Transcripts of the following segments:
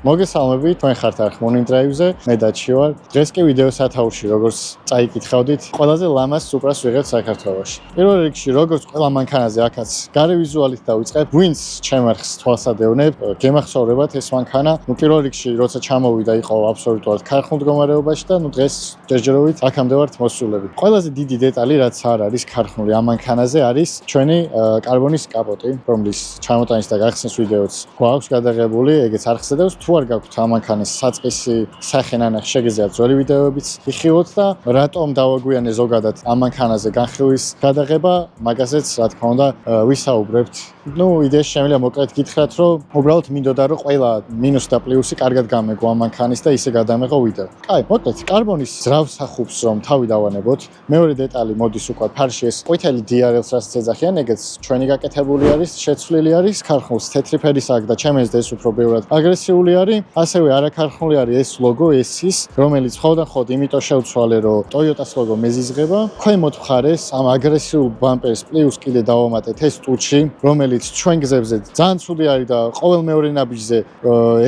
მოგესალმებით, თქვენ ხართ არხ Morning Drive-ზე, მე დაჩი ვარ. დღეს კი ვიდეო სათაურში, როგორც წაიკითხავდით, ყველაზე ლამაზ სუპრას ვიღებთ საქართველოში. პირველ რიგში, როგორც ყველა მანქანაზე აქაც გარე ვიზუალით დავიწყებ, ვინც ჩემარხს თვალსად ევნებ, გემახსოვრებათ ეს მანქანა. პირველ რიგში, როცა ჩამოვიდა, იყო აბსოლუტურად ქარხნულ მდგომარეობაში და დღეს ჯერჯერობით აქამდე ვართ მოსულები. ყველაზე დიდი დეტალი, რაც არ არის ქარხნული ამ მანქანაზე, არის ჩვენი კარბონის კაპოტი, რომლის ჩამოტანის და გახსნის ვიდეოც გვაქვს გადაღებული, ეგეც არ ხსედავს. თუ არ გაქვთ ამ მანქანის საწყისი სახე ნანახი, შეგიძლიათ ძველი ვიდეოებიც იხილოთ და რატომ დავაგვიანე ზოგადად ამ მანქანაზე განხილვის გადაღება, მაგაზეც რა თქმა უნდა ვისაუბრებთ. იდეაში შემიძლია მოკლედ გითხრათ, რომ უბრალოდ მინდოდა რომ ყველა მინუსი და პლუსი კარგად გამეგო ამ მანქანის და ისე გადამეღო ვიდეო. კაი, მოკლედ კარბონის ძრავს ახუბს რომ თავი დავანებოთ. მეორე დეტალი მოდის უკვე ფარში ეს ყვითელი DRL-ს რაც ეძახიან, ეგეც ჩვენი გაკეთებული არის, შეცვლილი არის, ქარხნულს თეთრი ფერის აქვს და ჩემს ეს უფრო ბევრად აგრესიული არის. ასევე არაქარხნული არის ეს ლოგო, ეს რომელიც ხოვდახოდ იმიტომ შევცვალე, რომ Toyota-s ლოგო მეზიზღება. ქვემოთ მხარეს ამ აგრესიულ ბამპერს პლუს კიდე დავამატეთ ეს ტუჩი, რომელიც ჩვენ გზებზე ძალიან ცუდი არის და ყოველ მეორე ნაბიჯზე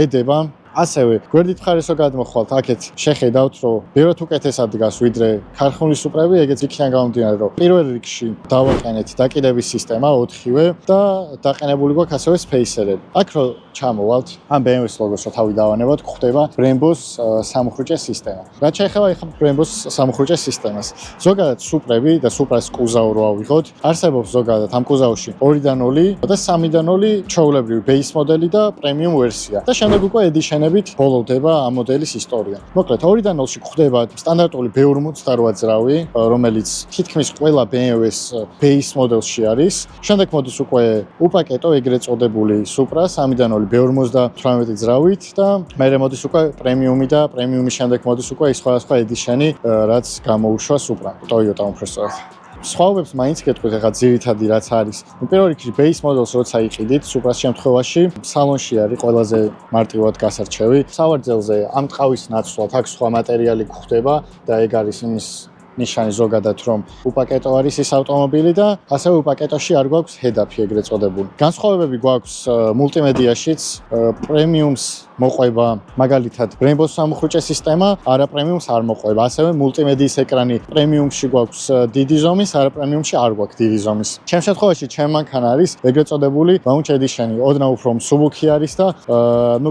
ედება. ასევე გვერდით მხარესო გადმოხვალთ, აქეთ შეხედავთ, რომ ბევრად უკეთესად დგას ვიდრე ქარხნული სუპრები, ეგეც იქიდან გამომდინარე, რომ პირველ რიგში დავაყენეთ დაკიდების სისტემა 4-ვე და დაყენებული გვაქვს ასევე სპეისერები. აქ რო ჩამოვალთ, ამ BMW-s ლოგოს რო თავი დავანებოთ, გვხვდება Brembo-s სამუხრუჭე სისტემა. რაც შეეხება ახლა Brembo-s სამუხრუჭე სისტემას. ზოგადად სუპრები და სუპრას კუზავ რო ავიღოთ, არსებობს ზოგადად ამ კუზავში 2-დან 0 და 3-დან 0 ჩვეულებრივი base მოდელი და პრემიუმ ვერსია. და შემდეგ უკვე edition ბოლოვდება ამ მოდელის ისტორია. მოკლედ 2-დან 0-ში გვხვდება სტანდარტული B48 ძრავი, რომელიც თითქმის ყველა BMW-s base მოდელში არის. შემდეგ მოდის უკვე უპაკეტო ეგრეთ წოდებული Supra 3-დან 0 B58 ძრავით და მერე მოდის უკვე პრემიუმი და პრემიუმის შემდეგ მოდის უკვე სხვადასხვა edition-ი, რაც გამოუშვა Supra, Toyota უმფრესად. სხვაობებს მაინც გეტყვით ახლა ძირითადი რაც არის. პირველ რიგში base models როცა იყიდით, Supra-s შემთხვევაში სალონში არის ყველაზე მარტივად გასარჩევი. სავარძელზე ამ ტყავის ნაცვლად აქ სხვა მატერიალი გვხვდება და ეგ არის იმის ნიშანი ზოგადად რომ უპაკეტო არის ეს ავტომობილი და ასევე უპაკეტოში არ გვაქვს head-up-ი ეგრეთ წოდებული. განსხვავებები გვაქვს მულტიმედიაშიც, პრემიუმს მოყვება, მაგალითად Brembo-s სამუხრუჭე სისტემა, არა პრემიუმს არ მოყვება. ასევე მულტიმედიის ეკრანი პრემიუმში გვაქვს დიდი ზომის, არა პრემიუმში არ გვაქვს დიდი ზომის. ჩემ შემთხვევაში ჩემ მანქანა არის ეგრეთ წოდებული launch edition-ი, ოდნავ უფრო მსუბუქი არის და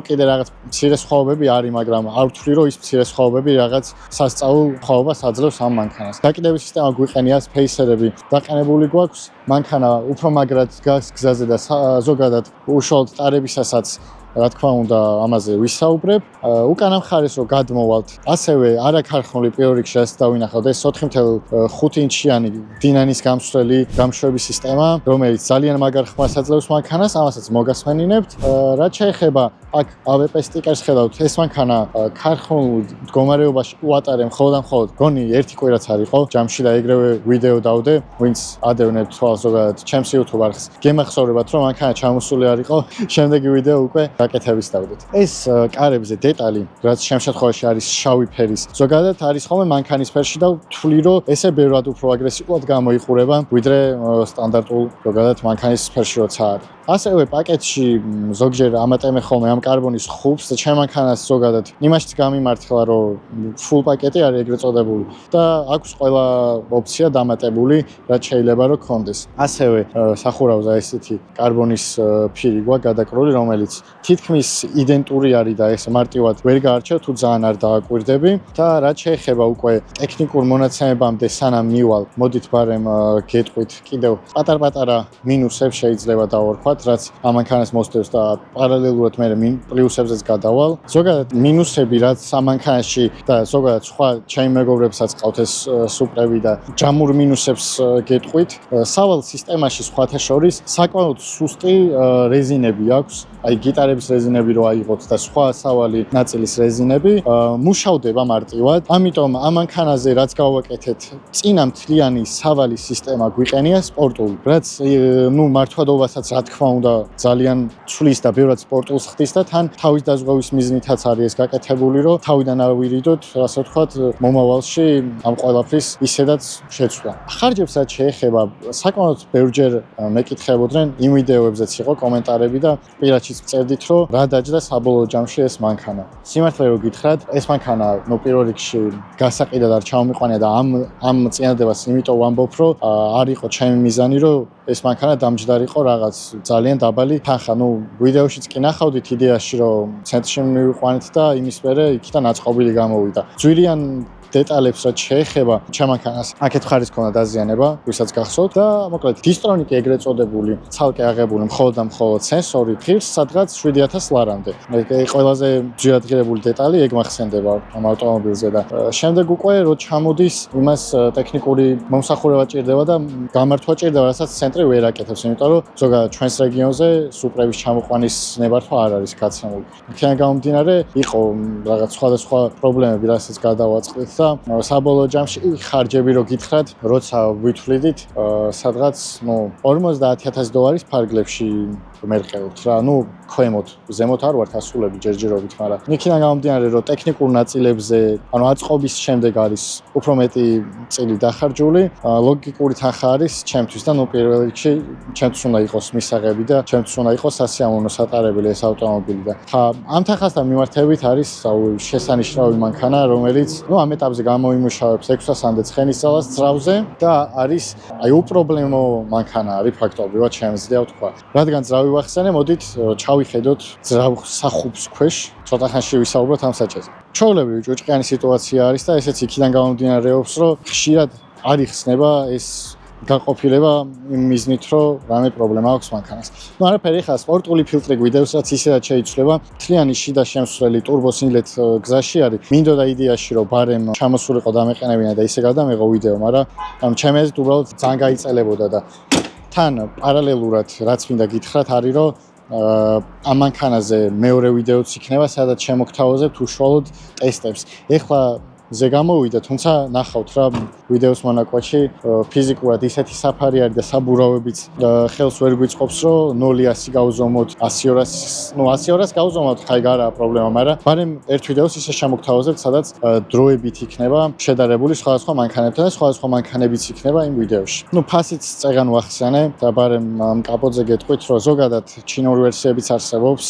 კიდე რაღაც მცირე სხვაობები არის, მაგრამ არ ვთვლი რომ ის მცირე სხვაობები რაღაც სასწაულ სხვაობას აძლევს ამ მანქანას. დაკიდების სისტემა გვიყენია, სპეისერები დაყენებული გვაქვს, მანქანა უფრო მაგრად დგას გზაზე და ზოგადად უშუალოდ ტარებისასაც რა თქმა უნდა ამაზე ვისაუბრებ. უკანა მხარეს რო გადმოვალთ, ასევე არაქარხნული პირველ რიგში რაც დავინახავთ, ეს 4.5 ინჩიანი დინანის გამსვლელი გამშვების სისტემა, რომელიც ძალიან მაგარ ხმას აძლევს მანქანას, ამასაც მოგასმენინებთ. რაც შეეხება აქ ABP სტიკერს ხედავთ, ეს მანქანა ქარხნულ მდგომარეობაში უატარებ მხოლოდ გონი ერთი კვირაც არ იყო ჯამში და ეგრევე ვიდეო დავდე, ვინც ადევნებთ თვალს ზოგადად ჩემს YouTube არხს. გემახსოვრებათ რომ მანქანა ჩამოსული არ იყო, შემდეგი ვიდეო უკვე გაკეთების დავდეთ. ეს კარებზე დეტალი, რაც ჩემ შემთხვევაში არის შავი ფერის, ზოგადად არის ხოლმე მანქანის ფერში და ვთვლი რომ ესე ბევრად უფრო აგრესიულად გამოიყურება, ვიდრე სტანდარტულ ზოგადად მანქანის ფერში როცა არის. ასევე პაკეტში ზოგჯერ ამატებენ ხოლმე ამ კარბონის ხუბს და ჩემ მანქანას ზოგადად იმაშიც გამიმართლა რომ full პაკეტი არის ეგრეთ წოდებული და აქვს ყველა ოპცია დამატებული, რაც შეიძლება რომ გქონდეს. ასევე სახურავზე ესეთი კარბონის ფირი გვაქვს გადაკრული, რომელიც თითქმის იდენტური არის და ეს მარტივად ვერ გაარჩევ თუ ძალიან არ დააკვირდები და რაც შეეხება უკვე ტექნიკურ მონაცემებამდე სანამ მივალ, მოდით ბარემ გეტყვით კიდევ პატარ-პატარა მინუსებს შეიძლება დავარქვათ, რაც ამ მანქანას მოსდევს და პარალელურად მე პლუსებზეც გადავალ. ზოგადად მინუსები რაც ამ მანქანაში და ზოგადად სხვა ჩემი მეგობრებსაც ყავთ ეს სუპრები და ჯამურ მინუსებს გეტყვით. სავალ სისტემაში სხვათა შორის საკმაოდ სუსტი რეზინები აქვს, აი გიტარების რეზინები რო აიღოთ და სხვა სავალი ნაწილის რეზინები მუშავდება მარტივად. ამიტომ ამ მანქანაზე რაც გავაკეთეთ, წინა მთლიანი სავალი სისტემა გვიყენია სპორტული, რაც მართვადობასაც რა თქმა თქმა უნდა ძალიან ცვლის და ბევრად სპორტულს ხდის და თან თავის დაზღვევის მიზნითაც არის ეს გაკეთებული, რომ თავიდან არ ვირიდოთ, ასე ვთქვათ, მომავალში ამ ყველაფრის ისედაც შეცვლა. ხარჯებს რაც შეეხება, საკმაოდ ბევრჯერ მეკითხებოდნენ იმ ვიდეოებზეც იყო კომენტარები და პირადშიც წერდით, რომ რა დაჯდა საბოლოო ჯამში ეს მანქანა. სიმართლე რომ გითხრათ, ეს მანქანა პირველ რიგში გასაყიდად არ ჩამომიყვანია და ამ წინადადებას იმიტომ ვამბობ, რომ არ იყო ჩემი მიზანი, რომ ეს მანქანა დამჯდარიყო რაღაც ძალიან დაბალი თანხა. ვიდეოშიც კი ნახავდით იდეაში, რომ ცენტრში მივიყვანეთ და იმის მერე იქიდან აწყობილი გამოვიდა. ძვირიან დეტალებს რაც შეეხება ჩემანქანას აქეთ ხარის ქონა დაზიანება, ვისაც გახსოვთ და მოკლედ დისტრონიკი ეგრეთ წოდებული, ცალკე აღებული მხოლოდ და მხოლოდ სენსორი ღირს სადღაც 7000 ლარამდე. ყველაზე ძვირადღირებული დეტალი ეგ მახსენდება ამ ავტომობილზე და შემდეგ უკვე რო ჩამოდის იმას ტექნიკური მომსახურება ჭირდება და გამართვა ჭირდება, რასაც ცენტრი ვერ აკეთებს, იმიტომ რომ ზოგადად ჩვენს რეგიონზე სუპრების ჩამოყვანის ნებართვა არ არის გაცემული. იქიდან გამომდინარე იყო რაღაც სხვადასხვა პრობლემები, რასაც გადავაწყდით და საბოლოო ჯამში ხარჯები რო გითხრათ, როცა ვითვლიდით, სადღაც 50000 დოლარის ფარგლებში მერყევთ რა, ქვემოთ, ზემოთ არ ვართ ასულები ჯერჯერობით, მაგრამ იქიდან გამომდინარე, რომ ტექნიკურ ნაწილებზე, აწყობის შემდეგ არის უფრო მეტი წილი დახარჯული, ლოგიკური თანხა არის ჩემთვის და პირველ რიგში ჩემთვის უნდა იყოს მისაღები და ჩემთვის უნდა იყოს სასიამოვნო სატარებელი ეს ავტომობილი და ამ თანხასთან მიმართებით არის შესანიშნავი მანქანა, რომელიც ამ ეტაპზე გამოიმუშავებს 600-მდე ცხენისწყალს ძრავზე და არის უპრობლემო მანქანა არის ფაქტობრივად შემიძლია ვთქვა. რადგან ძრავი ვახსენე, მოდით ჩავიხედოთ ძრავ სახუბს ქვეშ, ცოტა ხანში ვისაუბროთ ამ საჭეზე. ჩვეულებრივი ჭუჭყიანი სიტუაცია არის და ესეც იქიდან გამომდინარეობს, რომ ხშირად არ იხსნება ეს გაყოფილება იმ მიზნით, რომ რამე პრობლემა აქვს მანქანას. არაფერი ხა სპორტული ფილტრი გვიდევსაც ისედაც შეიცვლება, მთლიანი შიდა შემსვლელი ტურბოსინლეთ გზაში არის. მინდოდა იდეაში, რომ ბარემ ჩამოსულიყო დამეყენებინა და ისე გადამეღო ვიდეო, მაგრამ ჩემი აზრით უბრალოდ ძალიან გაიწელებოდა და თან პარალელურად რაც მინდა გითხრათ არის, რომ ამ მანქანაზე მეორე ვიდეოც იქნება, სადაც შემოგთავაზებთ უშუალოდ ტესტებს. ეხლა ზე გამოვიდა, თუმცა ნახავთ რა ვიდეოს მონაკვეთში ფიზიკურად ისეთი საფარი არის და საბურავებიც ხელს ვერ გვიწყობს, რომ 0-100 გავზომოთ, 100-200 გავზომოთ, ხაი გარაა პრობლემა, მაგრამ ბარემ ერთ ვიდეოს ისე შემოგთავაზებთ, სადაც დროებით იქნება შედარებული სხვადასხვა მანქანებთან და სხვადასხვა მანქანებიც იქნება იმ ვიდეოში. ფასიც წეგან ვახსენე და ბარემ კაპოტზე გეტყვით, რომ ზოგადად ჩინური ვერსიებიც არსებობს,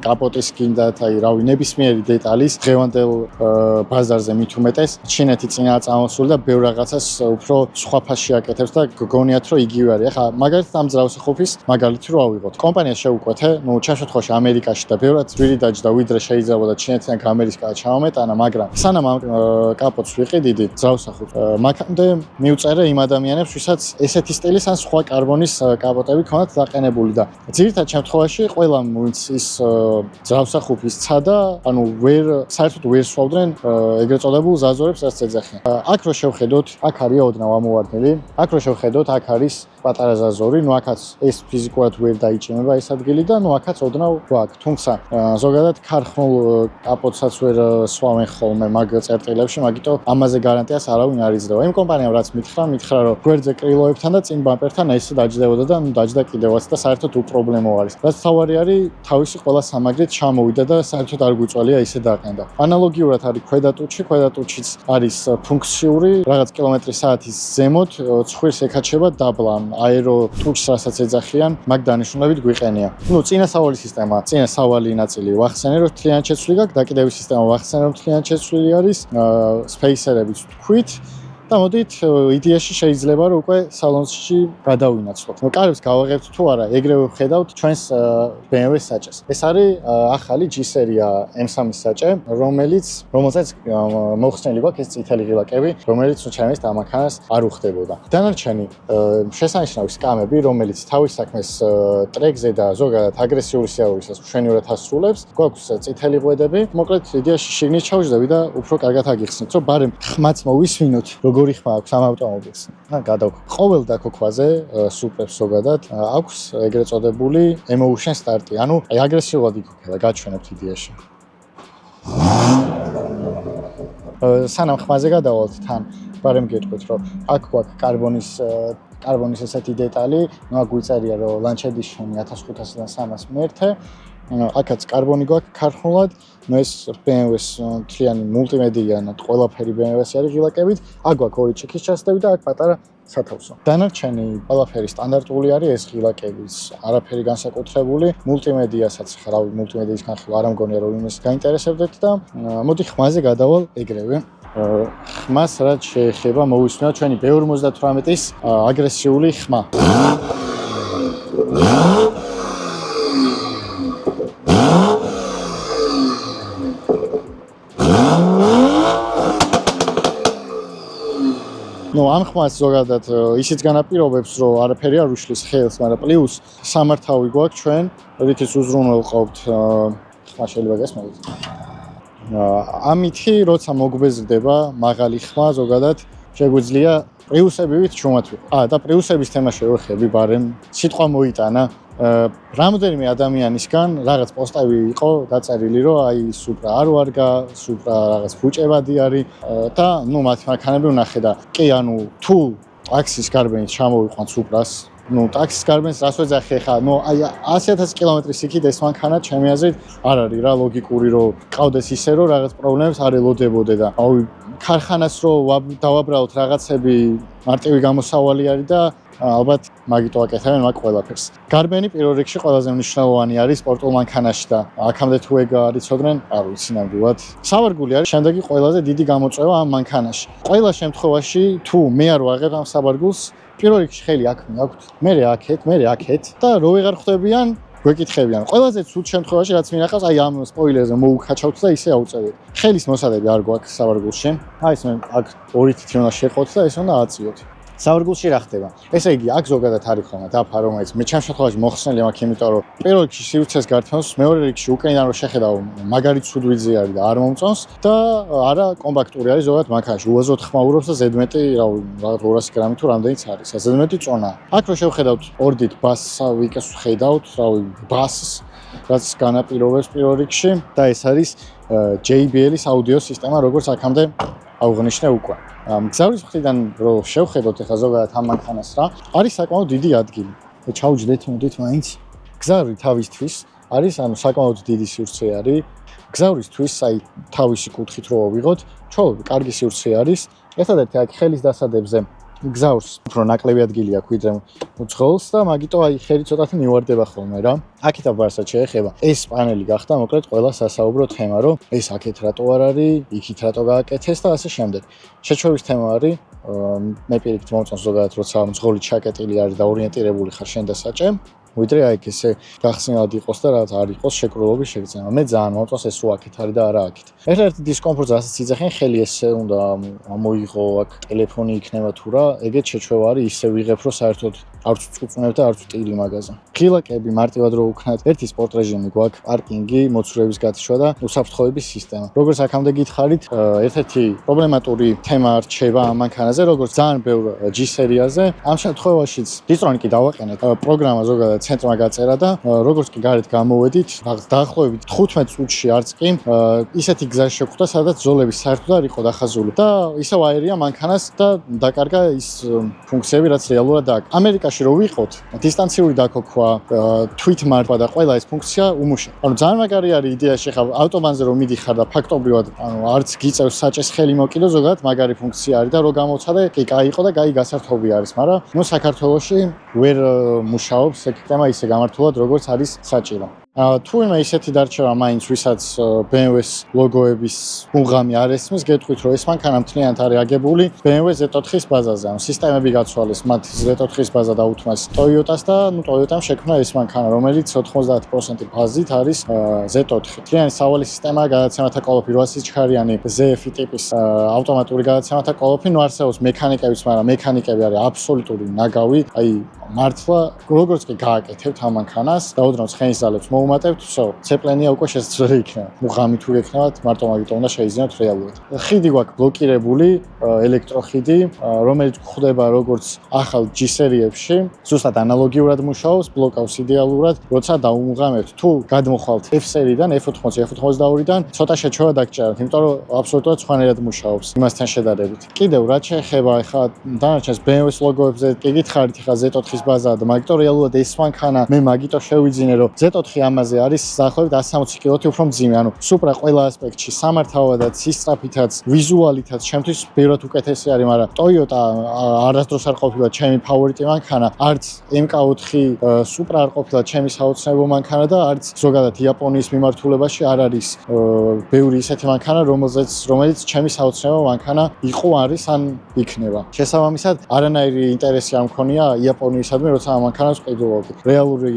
კაპოტის გინდათ, რავი, ნებისმიერი დეტალის დღევანდელ ბაზარზე მით უმეტეს ჩინეთი წინაა წამოსული და ბევრ რაღაცას უფრო სხვა ფასში აკეთებს და გგონიათ რომ იგივე არის. ახლა მაგალითად ამ ძრავსახობის მაგალითი რო ავიღოთ. კომპანიას შევუკვეთე, ჩემ შემთხვევაში ამერიკაში და ბევრად ძვირი დაჯდა ვიდრე შეიძლება ჩინეთიდან ამერიკაში ჩამომეტანა, მაგრამ სანამ ამ კაპოტს ვიყიდიდი ძრავსახობს, მაგამდე მივწერე იმ ადამიანებს, ვისაც ესეთი სტილის ან სხვა კარბონის კაპოტები ქონათ დაყენებული და ძირითადად შემთხვევაში ყველა ვინც ის ძრავსახობის ცადა, საერთოდ ვერ სვავდნენ ეგრეთ წოდებულ ზაზორებს, რაც ეძახიან. აქ რო შევხედოთ, აქ არის ოდნავ ამოვარდნილი. აქ რო შევხედოთ, აქ არის პატარა ზაზორი, აქაც ეს ფიზიკურად ვერ დაიჭიმება ეს ადგილი და აქაც ოდნავ გვაქვს. თუმცა ზოგადად ქარხნულ კაპოტსაც ვერ სვავენ ხოლმე მაგ წერტილებში, მაგიტო ამაზე გარანტიას არავინ არ იძლევა. იმ კომპანიამ რაც მითხრა, რომ გვერდზე კრილოებთან და წინ ბამპერთან ესე დაჯდებოდა და დაჯდა კიდევაც და საერთოდ უპრობლემო არის. რაც თავარი არის, თავისი ყველა სამაგრით ჩამოვიდა და საერთოდ არ გვიწვალია ისე დაყენდა. ანალოგიურად არის ქვედა ტუჩიც არის ფუნქციური, რაღაც კილომეტრი/საათის ზემოთ ცხვირს ეკაჩება დაბლა, აერო ტუჩს რასაც ეძახიან, მაგ დანიშნულებით გვიყენია. წინა სავალი სისტემა, წინა სავალი ნაწილი ვახსენე, რომ მთლიანად შეცვლილი გაქვს, დაკიდების სისტემა ვახსენე, რომ მთლიანად შეცვლილი არის, სპეისერებიც თქვით. და მოდით იდეაში შეიძლება რომ უკვე სალონში გადავინაცვლოთ. კარებს გავაღებთ თუ არა, ეგრევე ვხედავთ ჩვენს BMW საჭეს. ეს არის ახალი G-სერია M3 საჭე, რომელსაც მოხსნილი გვაქვს ეს წითელი ღილაკები, რომელიც ჩემს ამანქანას არ უხდებოდა. დანარჩენი შესანიშნავი სკამები, რომელიც თავის საქმეს ტრეკზე და ზოგადად აგრესიული სიარულისას მშვენივრად ასრულებს, გვაქვს წითელი ღვედები. მოკლედ იდეაში შიგნით ჩავждები და უფრო კარგად აგიხსნით, რომ ბარემ ხმაც მოვისმინოთ. როგორი ხმა აქვს ამ ავტომობილს. ყოველ დაქოქვაზე სუპრებს ზოგადად აქვს ეგრეთ წოდებული emotion start-ი, ანუ აგრესიულად იქოქება, გაჩვენებთ იდეაში. სანამ ხმაზე გადავალთ თან, ბარემ გეტყვით, რომ აქ გვაქვს კარბონის კარბონის ესეთი დეტალი, ნუ აქ გვიწერია რომ Lancia Edition 1500-დან 300 მიერთე. აქაც კარბონი გვაქვს ქარხნულად, ნუ ეს BMW-ს მთლიანი მულტიმედიანად ყველაფერი BMW-ს არის ღილაკებით, აქ გვაქვს ორი ჩიქის ჩასდები და აქ პატარა სათავსო. დანარჩენი ყველაფერი სტანდარტული არის, ეს ღილაკებიც არაფერი განსაკუთრებული, მულტიმედიასაც ხრავი მულტიმედიის განხილვა არ მგონია რომ იმას გაინტერესებდეთ და მოდი ხმაზე გადავალ ეგრევე. ხმას რაც შეეხება მოვისმინოთ ჩვენი B58-ის აგრესიული ხმა. ნუ ამ ხმას ზოგადად ისიც განაპირობებს რომ არაფერი არ უშლის ხელს, მაგრამ პლუს სამართავი გვაქვს ჩვენ, რითიც უზრუნველყოფთ ხმა შეიძლება გესმოდეთ. ამითი როცა მოგვეზრდება მაღალი ხმა ზოგადად შეგვიძლია პრიუსებივით ჩუმად ვიყო. და პრიუსების თემა შევეხები, ბარემ სიტყვა მოიტანა. რამოდენიმე ადამიანისგან რაღაც პოსტები იყო დაწერილი, რომ აი Supra არ ვარგა, Supra რაღაც ფუჭებადი არის და ნუ მათი მანქანები ვნახე და კი ანუ თუ ტაქსის გარბენით ჩამოვიყვანთ Supra-ს, ნუ ტაქსის გარბენს რას ვეძახი ხა, ნუ აი 100,000 კილომეტრის იქით ეს მანქანა ჩემი აზრით არ არის რა ლოგიკური რომ ყავდეს ისე რომ რაღაც პრობლემებს არ ელოდებოდე და აი ქარხანას რომ დავაბრალოთ რაღაცები მარტივი გამოსავალი არის და ალბათ მაგიტო აკეთებენ მაგ ყველაფერს. გარბენი პირველ რიგში ყველაზე მნიშვნელოვანი არის სპორტულ მანქანაში და აქამდე თუ ეგ არიცოდნენ, არ ვიცი ნამდვილად. სავარგული არის შემდეგი ყველაზე დიდი გამოწვევა ამ მანქანაში. ყველა შემთხვევაში თუ მე არ ვაღებ ამ სავარგულს, პირველ რიგში ხელი აქ მაქვს, მე აქეთ და რო ვეღარ ხვდებიან გვეკითხებიან. ყველაზე ცუდ შემთხვევაში რაც მინახავს, აი ამ სპოილერზე მოუქაჩავთ და ისე აუწევთ. ხელის მოსადები არ გვაქვს სავარგულში. აი ეს მე აქ ორი თითი უნდა შეყოთ და ეს უნდა აწიოთ. სავარგულში რა ხდება? ესე იგი, აქ ზოგადად არის ხოლმე დაფა, რომელიც მე ჩემ შემთხვევაში მოხსნელი მაქვს, იმიტომ რომ პირველ რიგში სივრცეს გართმევს, მეორე რიგში უკენიდან რომ შეხედავ, მაგარი ცუდვიძე არის და არ მომწონს და არა კომპაქტური არის ზოგადად მანქანაში. უაზროდ ხმაურობს და ზედმეტი, რა 200 გრამი თუ რამდენიც არის. ზედმეტი წონა. აქ რო შევხედავთ ორდით ბასს ვიკას ხედავთ, რავი, ბასს, რაც განაპირობებს პირველ რიგში და ეს არის JBL-ის აუდიო სისტემა, როგორც აქამდე აუღნიშნე უკვე. მგზავრის მხრიდან რო შევხედოთ ახლა ზოგადად ამ მანქანას რა, არის საკმაოდ დიდი ადგილი. ჩავჯდეთ მოდით მაინც. გზავრი თავისთვის არის, ანუ საკმაოდ დიდი სივრცე არის. გზავრისთვის აი თავისი კუთხით რო ავიღოთ, ჩოლები კარგი სივრცე არის. ერთადერთი აქ ხელის დასადებზე გზავრს უფრო ნაკლები ადგილი აქვს ვიდრე უცხოელს და მაგიტო აი ხელი ცოტათი მივარდება ხოლმე რა. აქეთ აბარსაც შეეხება. ეს პანელი გახდა მოკლედ ყველა სასაუბრო თემა, რომ ეს აქეთ რატო არ არის, იქით რატო გააკეთეს და ასე შემდეგ. შეჩვევის თემა არის, მე პირიქით მომწონს ზოგადად, როცა მძღოლი ჩაკეტილი არის და ორიენტირებული ხარ შენ და საჭე. ვიდრე აი ესე გახსნილად იყოს და რაც არ იყოს შეკრულობის შეგრძნება. მე ძალიან მომწონს ეს რო აქეთ არის და არა აქეთ. ერთ-ერთი დისკომფორტს რასაც იძახენ ხელი ესე უნდა მოიღო აქ ტელეფონი იქნება თუ რა, ეგეთ შეჩვევა არის ისე ვიღებ რომ საერთოდ არც წუწუნებ და არც ტილი მაგაზე. ღილაკები მარტივად რო უქნათ, ერთი სპორტ რეჟიმი გვაქვს, პარკინგი, მოცურების გათიშვა და უსაფრთხოების სისტემა. როგორც აქამდე გითხარით, ერთ-ერთი პრობლემატური თემა რჩება ამ მანქანაზე, როგორც ძალიან ბევრ G სერიაზე. ამ შემთხვევაშიც დისტრონიკი დავაყენეთ, პროგრამა ზოგადად ცენტრმა გაწერა და როგორც კი გარეთ გამოვედით, დაახლოებით 15 წუთში არც კი ისეთი გზა შეხვდა, სადაც ზოლები საერთოდ არ იყო დახაზული და ისევ აერია მანქანას და დაკარგა ის ფუნქციები, რაც რეალურად აქვს. ამერიკაში რო ვიყოთ, დისტანციური დაქოქვა, თვითმარხვა და ყველა ეს ფუნქცია უმუშავია. ანუ ძალიან მაგარი არის იდეაში ხა ავტობანზე რომ მიდიხარ და ფაქტობრივად ანუ არც გიწევს საჭეს ხელი მოკიდო, ზოგადად მაგარი ფუნქცია არის და რო გამოცადე, კი კაი იყო და კაი გასართობი არის, მაგრამ ნუ საქართველოში ვერ მუშაობს სისტემა ისე გამართულად, როგორც არის საჭირო. თუ იმე ისეთი დარჩება მაინც, ვისაც BMW-ს ლოგოების უღამი არ ესმის, გეტყვით, რომ ეს მანქანა მთლიანად არის აგებული BMW Z4-ის ბაზაზე. ანუ სისტემები გაცვალეს, მათ Z4-ის ბაზა დაუთმას Toyota-ს და ნუ Toyota-მ შექმნა ეს მანქანა, რომელიც 90% ფაზით არის Z4. მთლიანი სავალი სისტემა, გადაცემათა კოლოფი 800 ჩქარიანი ZF ტიპის ავტომატური გადაცემათა კოლოფი, ნუ არსებობს მექანიკებიც, მაგრამ მექანიკები არის აბსოლუტური ნაგავი, აი მართლა როგორც კი გააკეთებთ ამ მანქანას, დაუდრონთ ცხენის ძალებს მოუმატებთ, всё, ცეპლენია უკვე შესაძლებელი იქნება. მუღამი თუ გექნებათ, მარტო მაგიტომ უნდა შეიძინოთ რეალურად. ხიდი გვაქვს ბლოკირებული, ელექტროხიდი, რომელიც გვხვდება როგორც ახალ G-სერიებში, ზუსტად ანალოგიურად მუშაობს, ბლოკავს იდეალურად, როცა დაუმუღამებთ თუ გადმოხვალთ F-სერიდან, F80, F82-დან, ცოტა შეჩვევა დაგჭერთ, იმიტომ რომ აბსოლუტურად სხვანაირად მუშაობს იმასთან შედარებით. კიდევ რაც შეეხება ახლა დანარჩენს BMW-ს ლოგოებზე, კი გითხარით ახლა Z4-ის ბაზაა და მაგიტომ რეალურად ეს მანქანა მე მაგიტო შევიძინე რომ Z4 ამაზე არის დაახლოებით 160 კილოთი უფრო მძიმე, ანუ სუპრა ყველა ასპექტში, სამართავადაც, სისწრაფითაც, ვიზუალითაც, ჩემთვის ბევრად უკეთესი არის, მაგრამ Toyota არასდროს არ ყოფილა ჩემი ფავორიტი მანქანა, არც MK4 სუპრა არ ყოფილა ჩემი საოცნებო მანქანა და არც ზოგადად იაპონიის მიმართულებაში არ არის ბევრი ისეთი მანქანა, რომელიც ჩემი საოცნებო მანქანა იყო, არის ან იქნება. შესაბამისად, არანაირი ინტერესი არ მქონია იაპონიისადმი, როცა ამ მანქანას ვყიდულობდი. რეალური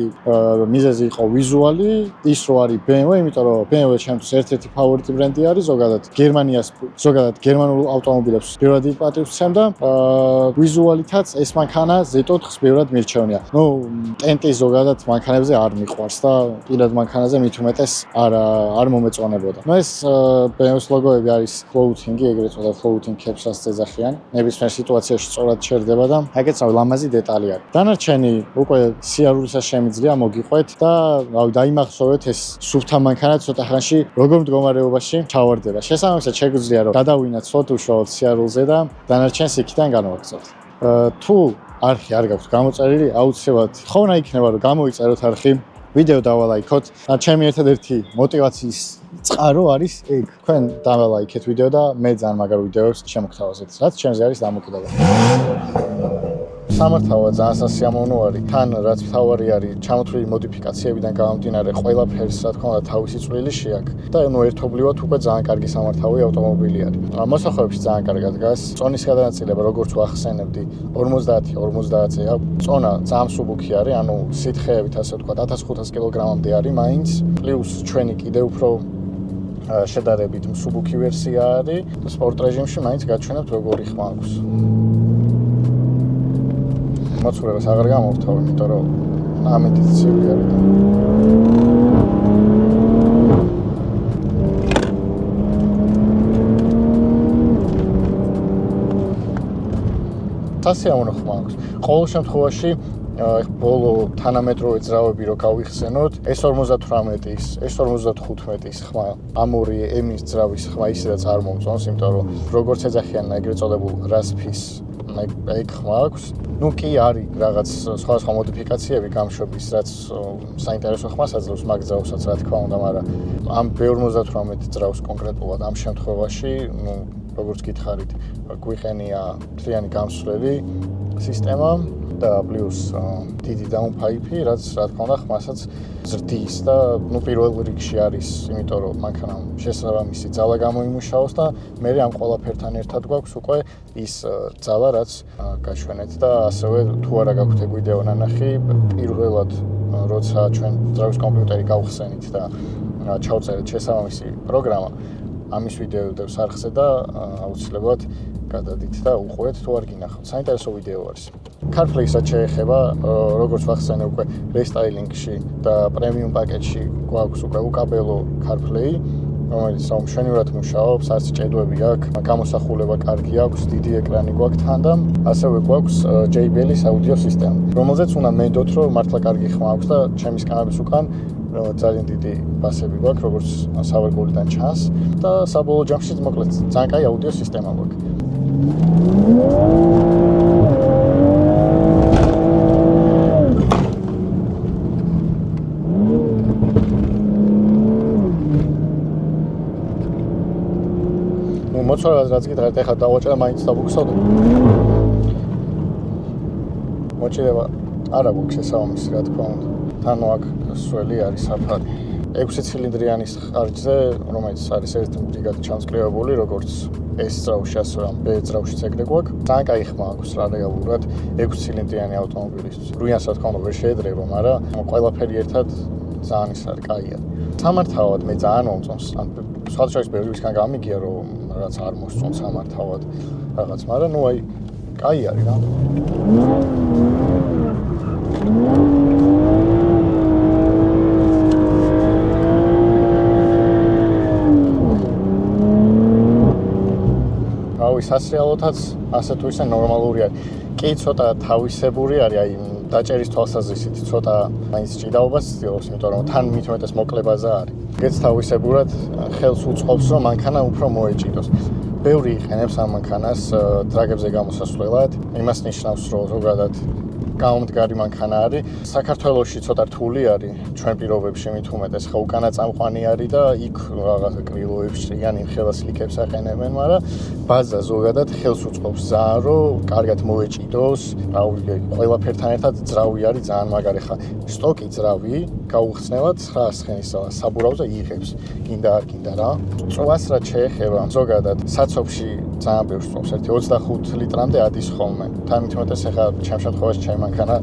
მიზეზი იყო ვიზუალი, ის რო არის BMW, იმიტომ რომ BMW ჩემთვის ერთ-ერთი ფავორიტი ბრენდი არის, ზოგადად გერმანულ ავტომობილებს ბევრად იპატივს ვცემ და ვიზუალითაც ეს მანქანა Z4-ს ბევრად მირჩევნია. ნუ ტენტი ზოგადად მანქანებზე არ მიყვარს და პირად მანქანაზე მით უმეტეს არ მომეწონებოდა. ნუ ეს BMW-ს ლოგოები არის floating-ი, ეგრეთ წოდებული floating caps-ას ეძახიან. ნებისმიერ სიტუაციაში სწორად ჩერდება და ეგეც ლამაზი დეტალი არის. დანარჩენი უკვე სიარულისას შემიძლია მოგიყვეთ და დაიმახსოვრეთ ეს სუფთა მანქანა ცოტა ხანში როგორ მდგომარეობაში ჩავარდება. შესაბამისად შეგვიძლია რომ გადავინათ სვოთ უშუალოდ სიარულზე და დანარჩენს იქიდან განვაგრძელოთ. თუ არხი არ გაქვთ გამოწერილი, აუცილებლად ხონა იქნება რომ გამოიწეროთ არხი, ვიდეო დავალაიქოთ. ჩემი ერთადერთი мотиваციის წყარო არის ეგ. თქვენ დავალაიქეთ ვიდეო და მე ძალიან მაგარ ვიდეოებს შემოგთავაზებთ, რაც ჩემზე არის დამოკიდებული. სამართავად ძალიან სასიამოვნო არის. თან რაც მთავარი არის, ჩამოთვლილი მოდიფიკაციებიდან გამომდინარე, ყველაფერს რა თქმა უნდა თავისი წვლილი შეაქვს და ნუ ერთობლივად უკვე ძალიან კარგი სამართავი ავტომობილი არის. მოსახვეებში ძალიან კარგად დგას. წონის გადანაწილება როგორც ვახსენებდი, 50-50-ზე წონა ძალიან მსუბუქი არის, ანუ სითხეებით ასე ვთქვათ 1500 კილოგრამამდე არის მაინც. პლუს ჩვენი კიდევ უფრო შედარებით მსუბუქი ვერსია არის და სპორტ რეჟიმში მაინც გაჩვენებთ როგორი ხმა აქვს. მოცულებას აღარ გამოვთავ, იმიტომ რომ ამით ცივი არის და სასიამოვნო ხმა აქვს. ყოველ შემთხვევაში ბოლო თანამედროვე ძრავები რო გავიხსენოთ, S58-ის, S55-ის ხმა, ამ ორი M-ის ძრავის ხმა ისედაც არ მომწონს, იმიტომ რომ როგორც ეძახიან ეგრეთ წოდებულ RASP-ის ეგ ხმა აქვს. ნუ კი არის რაღაც სხვადასხვა მოდიფიკაციები გამშვების, რაც საინტერესო ხმას აძლევს მაგ ძრავსაც, რა თქმა უნდა, მაგრამ ამ B58 ძრავს კონკრეტულად ამ შემთხვევაში, ნუ როგორც გითხარით, გვიყენია მთლიანი გამსვლელი სისტემა და პლუს დიდი დაუნფაიფი, რაც რა თქმა უნდა ხმასაც ზრდის და ნუ პირველ რიგში არის, იმიტომ რომ მანქანამ შესაბამისი ძალა გამოიმუშაოს და მე ამ ყველაფერთან ერთად გვაქვს უკვე ის ძალა, რაც გაჩვენეთ და ასევე თუ არა გაქვთ ეგ ვიდეო ნანახი, პირველად როცა ჩვენ ძრავის კომპიუტერი გავხსენით და ჩავწერეთ შესაბამისი პროგრამა, ამის ვიდეოდებს არხზე და აუცილებლად გადადით და უყურეთ თუ არ გინახავთ. საინტერესო ვიდეო არის. CarPlay-ს შეეხება, როგორც ვახსენე უკვე რესტაილინგში და პრემიუმ პაკეტში გვაქვს უკვე უკაბელო CarPlay, რომელიც მშვენივრად მუშაობს, არც ჭედვები აქვს, გამოსახულება კარგი აქვს, დიდი ეკრანი გვაქვს თან და ასევე გვაქვს JBL-ის აუდიო სისტემა, რომელზეც უნდა მენდოთ, რომ მართლა კარგი ხმა აქვს და ჩემის კანალის უკან ძალიან დიდი ბასები გვაქვს, როგორც სავარგულიდან ჩანს და საბოლოო ჯამში მოკლედ ძალიან კაი აუდიო სისტემა გვაქვს. მოცულებას რაც გითხარით, ეხლა დავაჭერე მაინც დავუხსოვდე. მოჭრება არა გვაქვს შესაბამისი, რა თქმა უნდა. თან აქ სველი არის საფარი. 6 ცილინდრიანის ხარჯზე, რომელიც არის ერთ ბრიგადად ჩამსკრივებული, როგორც S ძრავში, ასე რომ B ძრავშიც ეგრე გვაქვს. ძალიან კაი ხმა აქვს რა რეალურად 6 ცილინდრიანი ავტომობილისთვის. რუიანს რა თქმა უნდა ვერ შეედრება, მაგრამ ყველაფერი ერთად ძალიან ის არის კაია. სამართავად მე ძალიან მომწონს. ან სხვადასხვა ბევრისგან გამიგია, რომ რაც არ მოსწონს სამართავად რაღაც, მაგრამ ნუ აი კაი არის რა. სასრიალოთაც ასე თუ ისე ნორმალური არის. კი ცოტა თავისებური არის, აი დაჭერის თვალსაზრისით ცოტა მაინც ჭიდაობას ცდილობს, იმიტომ რომ თან მით უმეტეს მოკლებაზე არის. ეგეც თავისებურად ხელს უწყობს, რომ მანქანა უფრო მოეჭიდოს. ბევრი იყენებს ამ მანქანას დრაგებზე გამოსასვლელად. იმას ნიშნავს, რომ ზოგადად გამომდგარი მანქანა არის. საქართველოში ცოტა რთული არის ჩვენ პირობებში მით უმეტეს ხა უკანა წამყვანი არის და იქ რაღაცა კრილოებს ან იმხელა სლიკებს აყენებენ, მაგრამ ბაზა ზოგადად ხელს უწყობს ძალიან, რომ კარგად მოეჭიდოს. ყველაფერთან ერთად ძრავი არის ძალიან მაგარი ხა. სტოკი ძრავი გაუხსნელად 900 ხენის საბურავზე იღებს. გინდა არ გინდა რა. წვას რაც შეეხება ზოგადად საცობში ძალიან ბევრს წვავს. 25 ლიტრამდე ადის ხოლმე. თან მით უმეტეს ხა ჩემ შემთხვევაში ჩემ მანქანა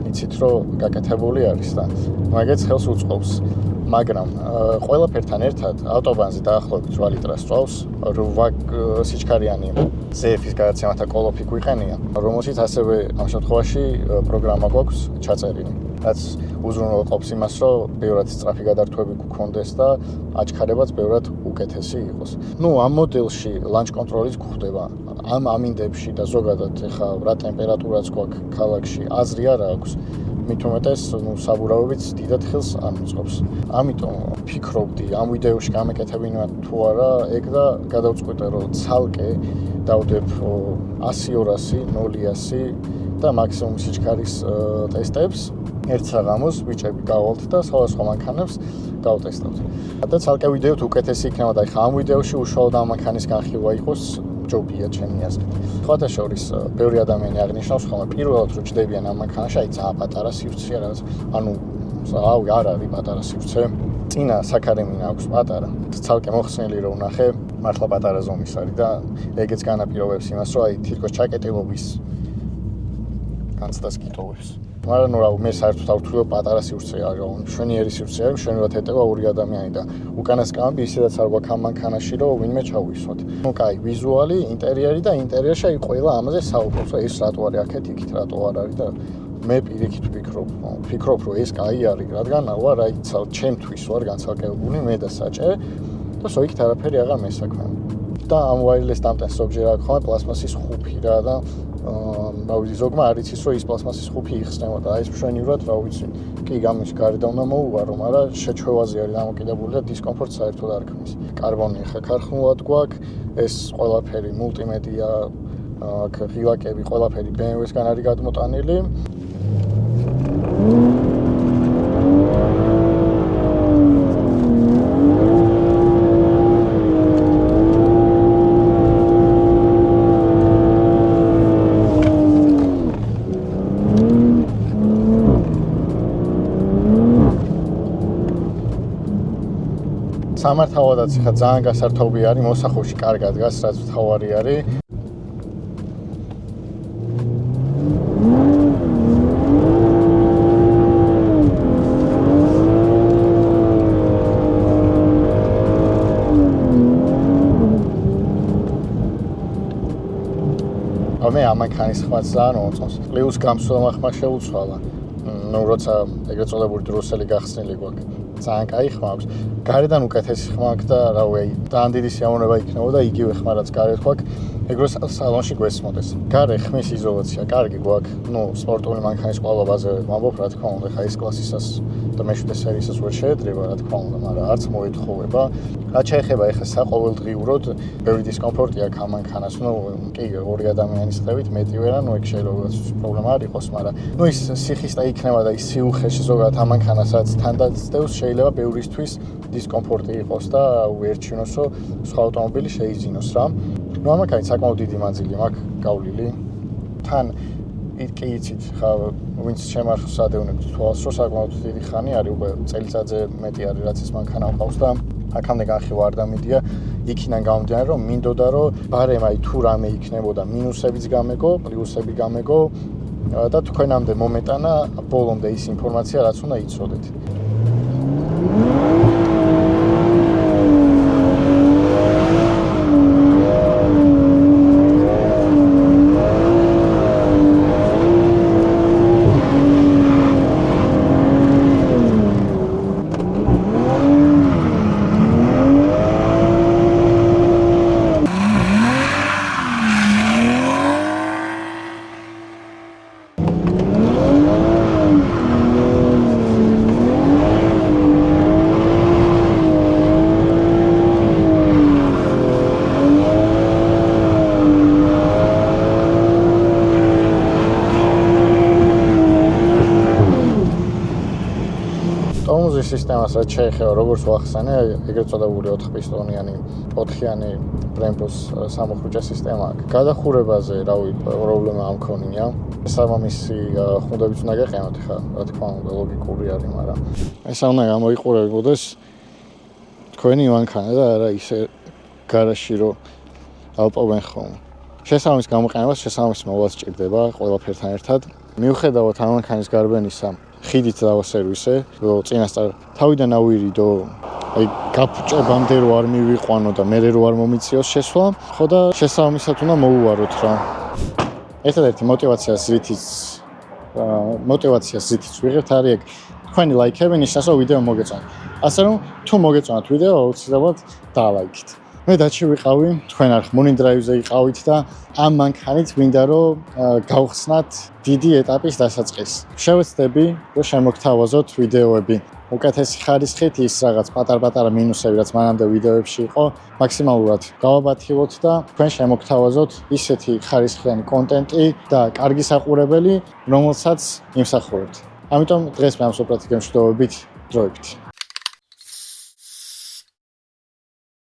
იცით რომ გაკეთებული არის და მაგაც ხელს უწყობს. მაგრამ ყველაფერთან ერთად ავტობანზე დაახლოებით 8 ლიტრას წვავს, 8 სიჩქარიანი ZF-ის გადაცემათა კოლოფი გვიყენია, რომელშიც ასევე ამ შემთხვევაში პროგრამა გვაქვს ჩაწერილი. რაც უზრუნველყოფს იმას, რომ ბევრად სწრაფი გადართვები გქონდეს და აჩქარებაც ბევრად უკეთესი იყოს. ამ მოდელში launch control-იც გვხვდება. ამ ამინდებში და ზოგადად ეხა რა ტემპერატურაც გვაქვს ქალაქში, აზრი არ აქვს. მით უმეტეს საბურავებიც დიდად ხელს არ მიწყობს. ამიტომ ფიქრობდი ამ ვიდეოში გამეკეთებინა თუ არა, ეგ და გადავწყვიტე რომ ცალკე დავდებ 100-200, 0-100 და მაქსიმუმ სიჩქარის ტესტებს. ერთ საღამოს ბიჭები გავალთ და სხვადასხვა მანქანებს გავტესტავთ. და ცალკე ვიდეოთ უკეთესი იქნება და ხა ამ ვიდეოში უშუალოდ ამ მანქანის განხილვა იყოს ჯობია ჩემი აზრით. სხვათა შორის ბევრი ადამიანი აღნიშნავს ხოლმე პირველად რომ ჯდებიან ამ მანქანაში, აი ძალიან პატარა სივრცეა რაღაც. ანუ არ არის პატარა სივრცე. წინა საქარემინა აქვს პატარა. ცალკე მოხსნილი რომ ვნახე, მართლა პატარა ზომის არის და ეგეც განაპირობებს იმას, რომ აი თითქოს ჩაკეტილობის განცდას გიტოვებს. მაგრამ მე საერთოდ არ ვთვლი პატარა სივრცეა, რომ მშვენიერი სივრცეა, მშვენივრად ეტევა ორი ადამიანი და უკანასკამები ისედაც არ გვაქვს ამ მანქანაში, რომ ვინმე ჩავისვათ. კაი, ვიზუალი, ინტერიერი და ინტერიერში აი ყველა ამაზე საუბრობს, ეს რატო არის აქეთ, იქით რატო არ არის და მე პირიქით ვფიქრობ, რომ ეს კაი არის, რადგან ვარ აი ჩემთვის ვარ განცალკევებული, მე და საჭე და სოიქით არაფერი აღარ მესაქმე. და ამ wireless დამტენს ზოგჯერ აქვს ხოლმე პლასმასის ხუფი რა და რა ვიცი ზოგმა არ იცის რომ ის პლასმასის ხუფი იხსნება და აი ეს მშვენივრად რა ვიცი კი გამის გარდა უნდა მოუვარო, მაგრამ შეჩვევაზე არის დამოკიდებული და დისკომფორტს საერთოდ არ ქმნის. კარბონი ხა ქარხნულად გვაქვს, ეს ყველაფერი მულტიმედია, ღილაკები, ყველაფერი BMW-სგან არის გადმოტანილი. სამართავადაც ხა ძალიან გასართობი არის, მოსახურში კარგად დგას, რაც თავარი არის. მე ამ მანქანის ხმაც ძალიან მომწონს. პლუს გამსვლელმა ხმა შეუცვალა. როცა ეგრეთ წოდებული დროსელი გახსნილი გვაქვს. ძალიან კაი ხმა აქვს. გარედან უკეთესი ხმა აქვს და რა ვიცი, ძალიან დიდი სიამოვნება იქნებოდა იგივე ხმა რაც გარეთ გვაქვს, ეგრე სალონში გვესმოდეს. გარე ხმის იზოლაცია კარგი გვაქვს. სპორტული მანქანის ყვალობაზე ვამბობ, რა თქმა უნდა, ხა ეს კლასისას და მე-7 სერიისას ვერ შეედრება, რა თქმა უნდა, მაგრამ არც მოეთხოვება. რაც შეეხება ეხლა საყოველდღიურად, ბევრი დისკომფორტი აქვს ამ მანქანას. კი, ორი ადამიანის ხევით მეტი ვერა, ეგ შეიძლება პრობლემა არ იყოს, მაგრამ ის სიხისტა იქნება და ის სიუხეში ზოგადად ამ მანქანასაც თან დაწევს, შეიძლება ბევრისთვის დისკომფორტი იყოს და უერჩინოს, რომ სხვა ავტომობილი შეიძინოს რა. ამ მანქანით საკმაოდ დიდი მანძილი მაქვს გავლილი. თან კი იცით, ხა ვინც შემარხს ადევნებთ თვალს, რომ საკმაოდ დიდი ხანი არის, უკვე წელიწადზე მეტი არის, რაც ეს მანქანა მყავს და აქამდე განხილვა არ დამიდია. იქიდან გამომდინარე, რომ მინდოდა, რომ ბარემ აი თუ რამე იქნებოდა, მინუსებიც გამეგო, პლუსები გამეგო და თქვენამდე მომეტანა ბოლომდე ის ინფორმაცია, რაც უნდა იცოდეთ. ამას რაც შეეხება როგორც ვახსენე, ეგრეთ წოდებული 4 პისტონიანი, 4-იანი ბრემბოს სამოხუჭე სისტემა აქვს. გადახურებაზე, რავი, პრობლემა არ მქონია. სამამისი ხუნდებით უნდა გაყენოთ ხა, რა თქმა უნდა, ლოგიკური არის, მაგრამ ეს უნდა გამოიყურებოდეს თქვენი მანქანა და არა ისე გარაჟში რომ ალპობენ ხოლმე. შესაბამის გამოყენებას შესაბამის მოვლა სჭირდება ყველაფერთან ერთად. მიუხედავად ამ მანქანის გარბენისა, ხიდით დავასერვისე, რომ წინასწარ თავიდან ავირიდო, აი გაფუჭებამდე რო არ მივიყვანო და მერე რო არ მომიციოს შესვლა, ხო და შესაბამისად უნდა მოუვაროთ რა. ერთადერთი мотивациას ზითიც ვიღებთ არის ეგ თქვენი ლაიქები ნიშნავს რომ ვიდეო მოგეწონათ. ასე რომ თუ მოგეწონათ ვიდეო აუცილებლად დალაიქით. მე დაჩი ვიყავი, თქვენ არ Morning Drive-ზე იყავით და ამ მანქანით მინდა რომ გავხსნათ დიდი ეტაპის დასაწყისი. შევეცდები რომ შემოგთავაზოთ ვიდეოები უკეთესი ხარისხით ის რაღაც პატარ-პატარა მინუსები რაც მანამდე ვიდეოებში იყო, მაქსიმალურად გავაბათილოთ და თქვენ შემოგთავაზოთ ისეთი ხარისხიანი კონტენტი და კარგი საყურებელი, რომელსაც იმსახურებთ. ამიტომ დღეს მე ამ სუპრათი გემშვიდობებით დროებით.